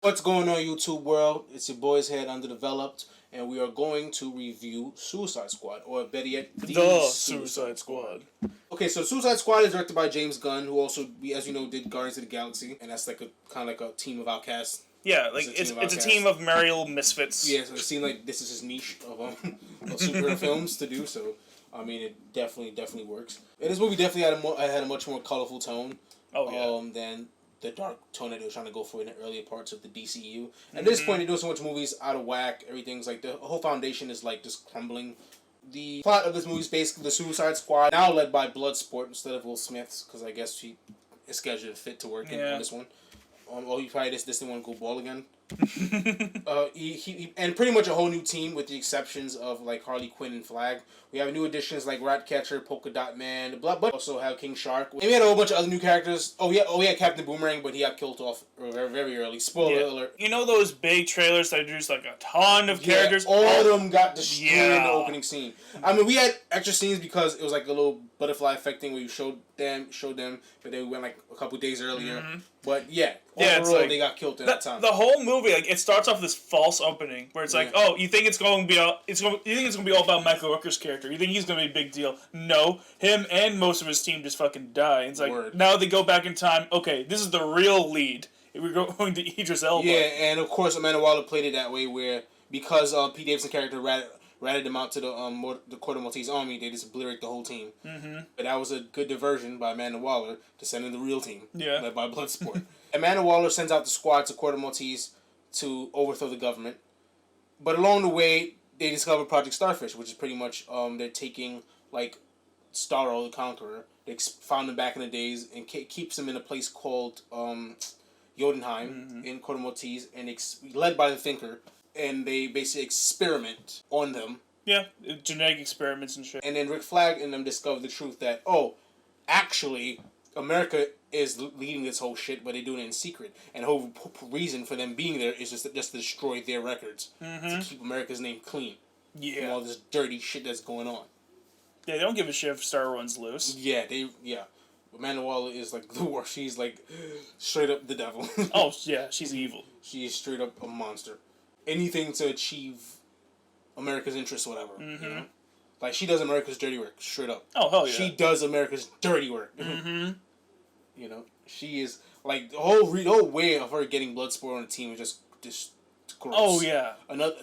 What's going on, YouTube world? It's your boys Head Underdeveloped, and we are going to review Suicide Squad, or better yet, The Suicide Squad. Okay, so Suicide Squad is directed by James Gunn, who also, as you know, did Guardians of the Galaxy, and that's like a kind of like a team of outcasts. Yeah, like it's a team of merry misfits. Yeah, so it seemed like this is his niche of superhero films to do. So, I mean, it definitely works. And this movie definitely had a much more colorful tone. Than the dark tone that they were trying to go for in the earlier parts of the DCU. At this point, they're doing so much movies out of whack. Everything's like the whole foundation is like just crumbling. The plot of this movie is basically the Suicide Squad, now led by Bloodsport instead of Will Smith, because I guess he is scheduled fit to work in this one. He probably just didn't want to go ball again. He and pretty much a whole new team with the exceptions of like Harley Quinn and Flag. We have new additions like Ratcatcher, Polka Dot Man, but also have King Shark. And we had a whole bunch of other new characters. Oh yeah, Captain Boomerang, but he got killed off very, very early. Spoiler alert. You know those big trailers that introduced like a ton of characters? All of them got destroyed in the opening scene. I mean, we had extra scenes because it was like a little butterfly effect thing where you showed them, but they went like a couple days earlier. But overall, like, they got killed at that time. The whole movie, like, it starts off this false opening where it's like, oh, you think it's going to be all about Michael Rooker's character? You think he's going to be a big deal? No, him and most of his team just fucking die. It's like now they go back in time. Okay, this is the real lead. We're going to Idris Elba. Yeah, and of course Amanda Waller played it that way where because Pete Davidson's character ratted them out to the Court of Maltese Army, they just obliterate the whole team. But that was a good diversion by Amanda Waller to send in the real team, led by Bloodsport. Amanda Waller sends out the squad to Court of Maltese to overthrow the government. But along the way, they discover Project Starfish, which is pretty much they're taking like Starro the Conqueror. They found him back in the days and keeps him in a place called Jotunheim in Court of Maltese, and led by the Thinker. And they basically experiment on them. Yeah, genetic experiments and shit. And then Rick Flag and them discover the truth that, actually, America is leading this whole shit, but they're doing it in secret. And the whole reason for them being there is just to destroy their records. To keep America's name clean. Yeah. From all this dirty shit that's going on. Yeah, they don't give a shit if Star runs loose. Yeah. Amanda Waller is like the worst. She's like straight up the devil. Oh, yeah, she's evil. She is straight up a monster. Anything to achieve America's interests or whatever. You know? Like, she does America's dirty work, straight up. Oh, hell yeah. She does America's dirty work. You know? She is, like, the whole way of her getting Bloodsport on the team is just gross. Oh, yeah.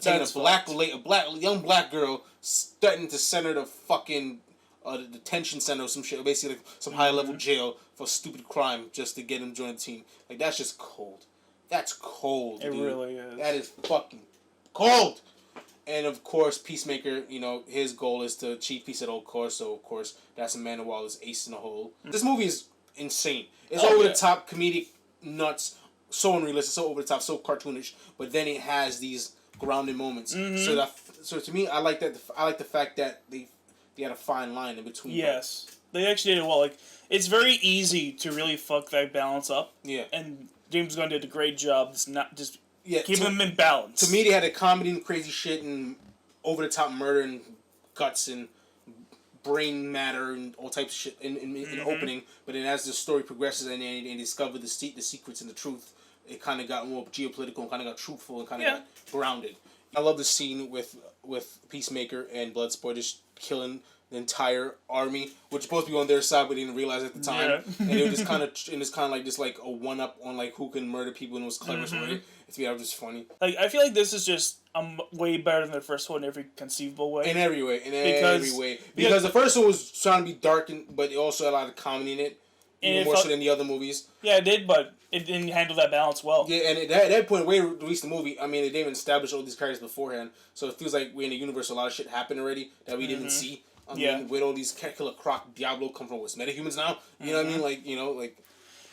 Taking a young black girl, starting to center the fucking the detention center or some shit, basically like some high-level jail for a stupid crime just to get him to join the team. Like, that's just cold. That's cold, dude. It really is. That is fucking cold. And of course, Peacemaker, his goal is to achieve peace at all costs. So of course, that's Amanda Waller's ace in the hole. This movie is insane. It's over the top, comedic, nuts, so unrealistic, so over the top, so cartoonish. But then it has these grounded moments. So to me, I like that. I like the fact that they had a fine line in between. Yes, they actually did it well. Like, it's very easy to really fuck that balance up. Yeah, and James Gunn did a great job. Keeping them in balance. To me, they had a comedy and crazy shit and over the top murder and guts and brain matter and all types of shit in the opening. But then as the story progresses and they discover the secrets and the truth, it kind of got more geopolitical and kind of got truthful and kind of got grounded. I love the scene with Peacemaker and Bloodsport just killing the entire army, which was supposed to be on their side, but they didn't realize at the time. And it was just kind of like a one up on like who can murder people in the most cleverest way. To me, that was just funny. Like, I feel like this is just way better than the first one in every conceivable way. In every way, because the first one was trying to be dark, but it also had a lot of comedy in it, even more so than the other movies. Yeah, it did, but it didn't handle that balance well. Yeah, and at that point, when we released the movie, I mean, they didn't even establish all these characters beforehand, so it feels like we're in a universe. A lot of shit happened already that we didn't see. I mean, where all these Killer Croc, Diablo come from? What's metahumans now? You know what I mean? Like.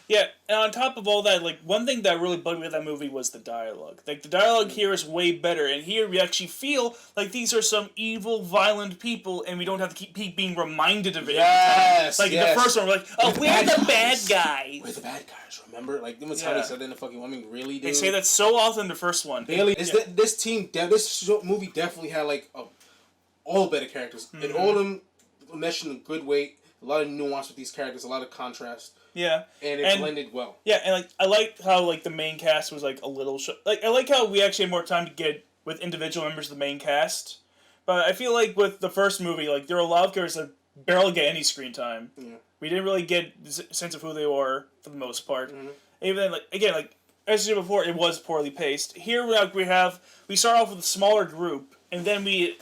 Yeah, and on top of all that, like, one thing that really bugged me with that movie was the dialogue. Like, the dialogue here is way better, and here we actually feel like these are some evil, violent people, and we don't have to keep being reminded of it every time. Like, the first one, we're like, oh, we're the bad guys. We're the bad guys, remember? Like, them how they said that in the fucking, I mean, really, dude? They say that so often in the first one. Really? This movie definitely had, like, all better characters. And all of them meshed in a good way. a lot of nuance with these characters, a lot of contrast, Yeah. and it blended well. Yeah, and like I like how like the main cast was like a little like I like how we actually had more time to get with individual members of the main cast. But I feel like with the first movie, like there were a lot of characters that barely get any screen time. Yeah. We didn't really get the sense of who they were for the most part. Mm-hmm. Even like again, like as I said before, it was poorly paced. Here we start off with a smaller group, and then we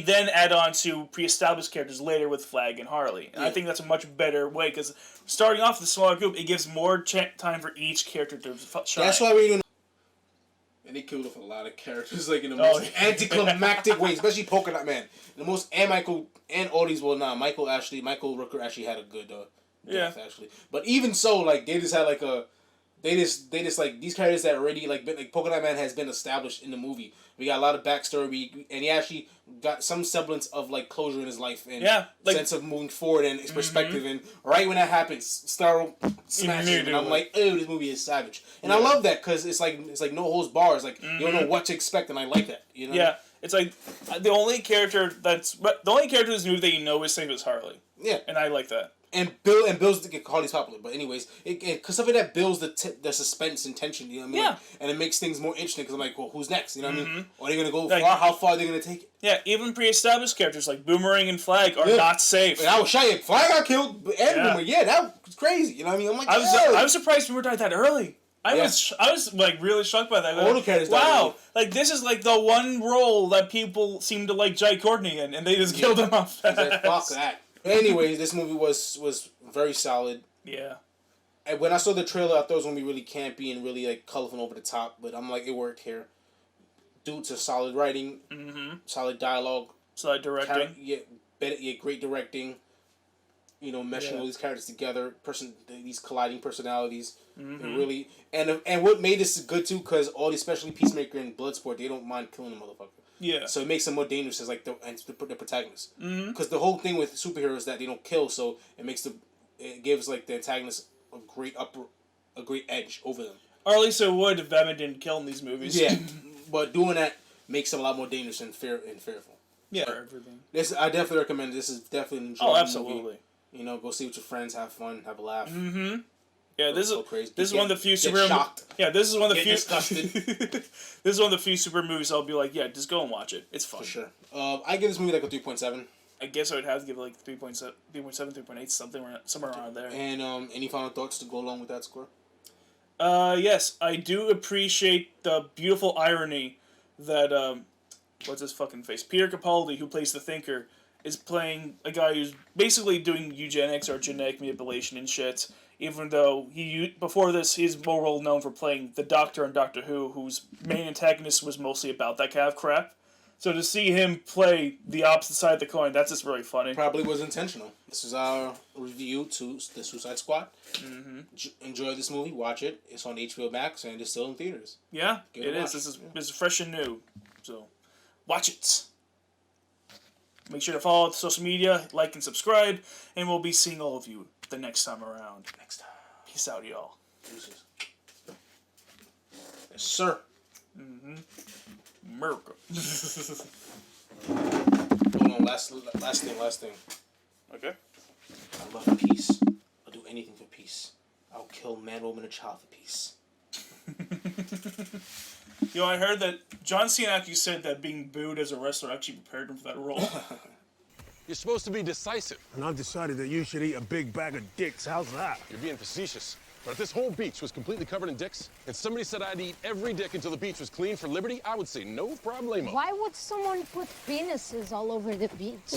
add on to pre-established characters later with Flag and Harley. And I think that's a much better way because starting off with a smaller group, it gives more time for each character to shine. That's why we're doing. And they killed off a lot of characters, like in the most anticlimactic way, especially Polka Dot Man. The most, and Michael and all these. Well, nah, Michael Rooker actually had a good death actually. But even so, like they just had like a. They just like these characters that already like Polka Dot Man has been established in the movie. We got a lot of backstory, and he actually got some semblance of like closure in his life and sense of moving forward and his perspective. And right when that happens, Starro smashes him, and I'm like, oh, this movie is savage. And I love that because it's like no holds bars. Like you don't know what to expect, and I like that. You know? Yeah, it's like the only character in this movie that you know is safe is Harley. Yeah, and I like that. And Bill's Harley's popular, but anyways, because something that builds the suspense and tension, you know what I mean? Yeah. Like, and it makes things more interesting because I'm like, well, who's next? You know what I mean? Are they gonna go like, far? How far are they gonna take it? Yeah, even pre-established characters like Boomerang and Flag are not safe. And I was shy. Flag got killed, and Boomerang, that was crazy. You know what I mean? I'm like, I was surprised Boomer died that early. I was like really shocked by that. All the characters died early. Like this is like the one role that people seem to like Jai Courtney in, and they just killed him off fast. Like, fuck that. Anyways, this movie was very solid. Yeah. And when I saw the trailer, I thought it was gonna be really campy and really like colorful over the top, but I'm like, it worked here. Due to solid writing, solid dialogue, solid directing, great directing. You know, meshing all these characters together, these colliding personalities, and really, and what made this good too, because all these, especially Peacemaker and Bloodsport, they don't mind killing a motherfucker. Yeah. So it makes them more dangerous as like the protagonist. Because the whole thing with superheroes is that they don't kill, so it gives like the antagonist a great edge over them. Or at least it would if Batman didn't kill in these movies. Yeah, but doing that makes them a lot more dangerous and fearful. Yeah, for everything. I definitely recommend. This is definitely an enjoyable absolutely. movie. You know, go see with your friends, have fun, have a laugh. Yeah, this is one of the few super. Shocked. Yeah, this is one of the few. Disgusted. This is one of the few super movies I'll be like, yeah, just go and watch it. It's fun. For sure. I give this movie like a 3.7. I guess I would have to give it like 3.7, 3.8, somewhere around there. And any final thoughts to go along with that score? Yes, I do appreciate the beautiful irony that what's his fucking face? Peter Capaldi, who plays the Thinker, is playing a guy who's basically doing eugenics or genetic manipulation and shit. Even though before this, he's more well known for playing the Doctor in Doctor Who, whose main antagonist was mostly about that kind of crap. So to see him play the opposite side of the coin, that's just really funny. Probably was intentional. This is our review to the Suicide Squad. Enjoy this movie. Watch it. It's on HBO Max and it's still in theaters. Yeah, it is. This is fresh and new. So watch it. Make sure to follow us on social media, like and subscribe, and we'll be seeing all of you the next time around. Peace out, y'all. Deuces. Yes, sir. America. Hold on, last thing. Okay. I love peace. I'll do anything for peace. I'll kill man, woman, and child for peace. Yo, I heard that John Cena actually said that being booed as a wrestler actually prepared him for that role. You're supposed to be decisive. And I've decided that you should eat a big bag of dicks. How's that? You're being facetious. But if this whole beach was completely covered in dicks, and somebody said I'd eat every dick until the beach was clean for liberty, I would say no problemo. Why would someone put penises all over the beach?